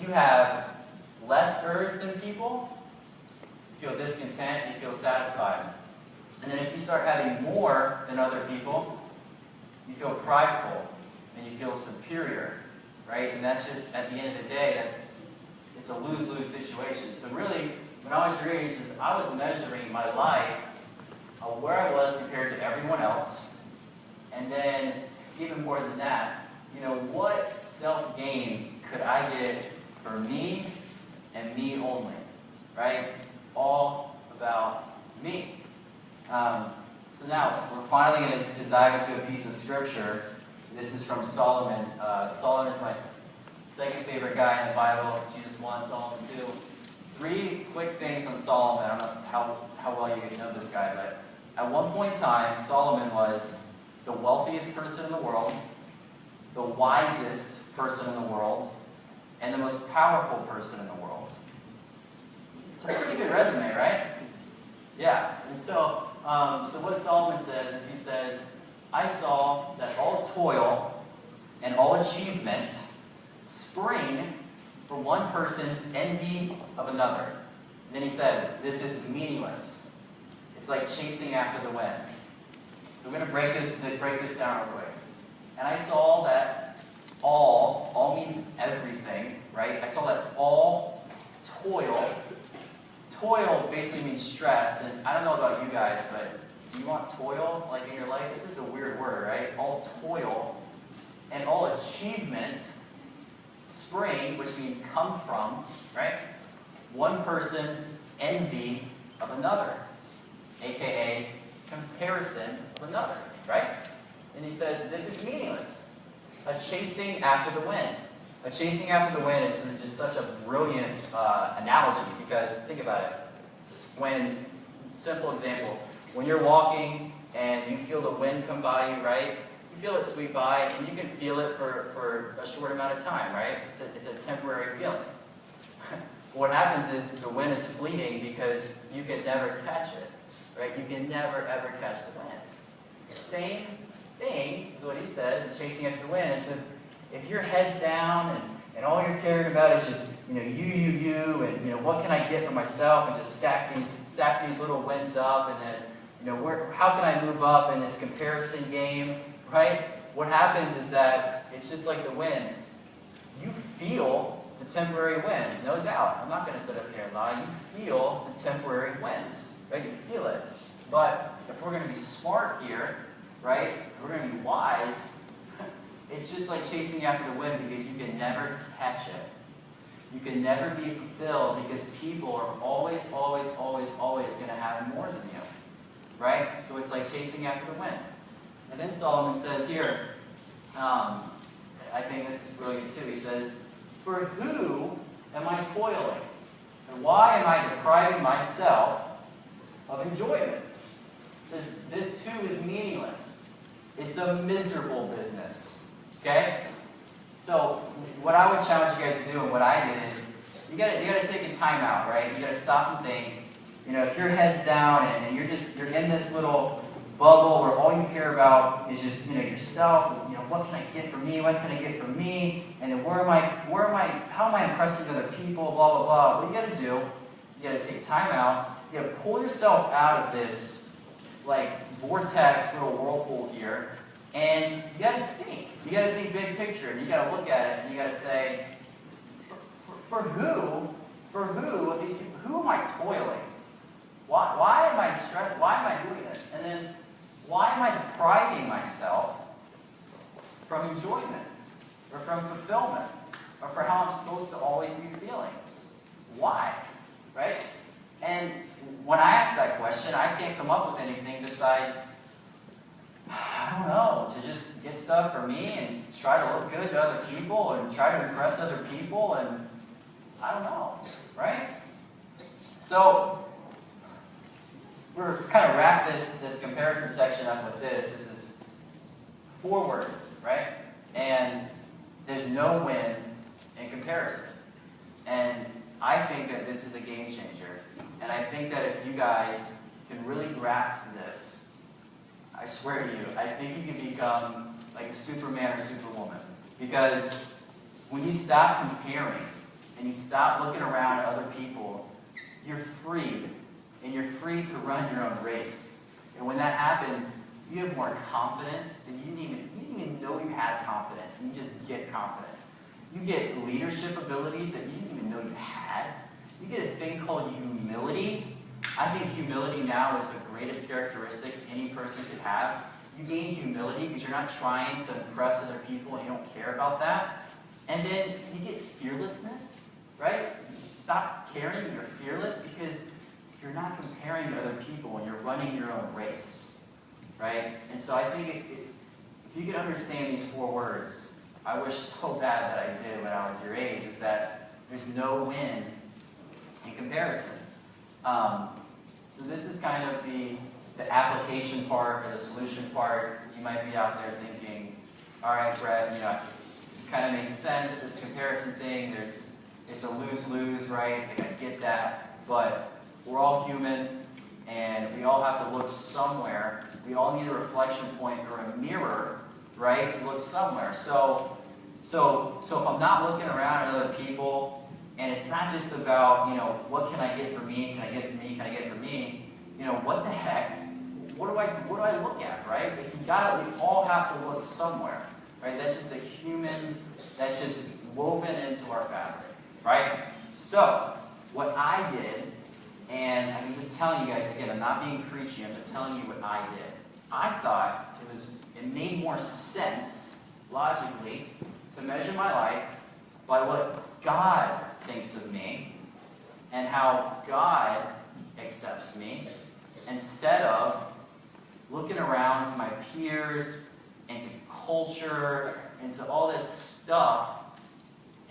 if you have less urge than people, you feel discontent, you feel satisfied. And then if you start having more than other people, you feel prideful and you feel superior, right? And that's just, at the end of the day, it's a lose-lose situation. So really, when I was your age, I was measuring my life where I was compared to everyone else. And then, even more than that, what self-gains could I get for me and me only, right? All about me. So now, we're finally going to dive into a piece of scripture. This is from Solomon. Solomon is my second favorite guy in the Bible. Jesus 1, Solomon 2. 3 quick things on Solomon. I don't know how well you know this guy, but at one point in time, Solomon was the wealthiest person in the world, the wisest person in the world, and the most powerful person in the world. It's a pretty good resume, right? Yeah. And so what Solomon says is he says, I saw that all toil and all achievement spring from one person's envy of another. And then he says, this is meaningless. It's like chasing after the wind. We're going to break this down real quick. And I saw that all means everything, right? I saw that all toil basically means stress. And I don't know about you guys, but do you want toil like in your life? It's just a weird word, right? All toil and all achievement spring, which means come from, right? One person's envy of another, aka comparison of another, right? And he says this is meaningless. A chasing after the wind. A chasing after the wind is just such a brilliant analogy because think about it. Simple example, when you're walking and you feel the wind come by you, right? You feel it sweep by, and you can feel it for a short amount of time, right? It's a temporary feeling. What happens is the wind is fleeting because you can never catch it, right? You can never, ever catch the wind. Same thing is what he says, chasing after the wind, is that if your head's down and all you're caring about is just, you, and, what can I get for myself, and just stack these little wins up, and then, how can I move up in this comparison game? Right? What happens is that it's just like the wind. You feel the temporary winds, no doubt. I'm not going to sit up here and lie. You feel the temporary winds, right? You feel it. But if we're going to be smart here, right, if we're going to be wise, it's just like chasing after the wind because you can never catch it. You can never be fulfilled because people are always going to have more than you, right? So it's like chasing after the wind. And then Solomon says here, I think this is brilliant too. He says, for who am I toiling? And why am I depriving myself of enjoyment? He says, this too is meaningless. It's a miserable business. Okay? So what I would challenge you guys to do, and what I did, is you gotta take a time out, right? You gotta stop and think. If your head's down and you're in this little bubble where all you care about is just yourself. What can I get for me? What can I get for me? And then how am I impressing other people? Blah blah blah. What you got to do? You got to take time out. You got to pull yourself out of this vortex, little whirlpool here, and you got to think. You got to think big picture. And you got to look at it and you got to say, for who of these people? Who am I toiling? Why am I stressed? Why am I doing this? And then, why am I depriving myself from enjoyment, or from fulfillment, or for how I'm supposed to always be feeling? Why? Right? And when I ask that question, I can't come up with anything besides, I don't know, to just get stuff for me and try to look good to other people and try to impress other people, and I don't know, right? So, we're kind of wrap this comparison section up with this. This is 4 words, right? And there's no win in comparison. And I think that this is a game changer. And I think that if you guys can really grasp this, I swear to you, I think you can become like a Superman or Superwoman. Because when you stop comparing and you stop looking around at other people, you're freed. And you're free to run your own race. And when that happens, you have more confidence, and you didn't even know you had confidence, and you just get confidence. You get leadership abilities that you didn't even know you had. You get a thing called humility. I think humility now is the greatest characteristic any person could have. You gain humility because you're not trying to impress other people and you don't care about that. And then you get fearlessness, right? You stop caring, you're fearless because you're not comparing to other people and you're running your own race, right? And so I think if you can understand these 4 words, I wish so bad that I did when I was your age, is that there's no win in comparison. So this is kind of the application part or the solution part. You might be out there thinking, all right, Brett, it kind of makes sense, this comparison thing, it's a lose-lose, right? Like, I get that, but we're all human, and we all have to look somewhere. We all need a reflection point or a mirror, right, to look somewhere. So if I'm not looking around at other people, and it's not just about, what can I get for me? Can I get for me? Can I get for me? What the heck? What do I look at, right? Like, we all have to look somewhere, right? That's just that's just woven into our fabric, right? So what I did. And I'm just telling you guys, again, I'm not being preachy, I'm just telling you what I did. I thought it made more sense, logically, to measure my life by what God thinks of me and how God accepts me, instead of looking around to my peers and to culture and to all this stuff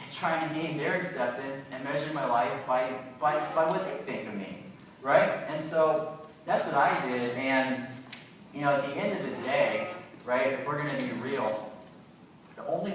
and trying to gain their acceptance and measure my life by what they think of me, right? And so that's what I did. And at the end of the day, right, if we're going to be real, the only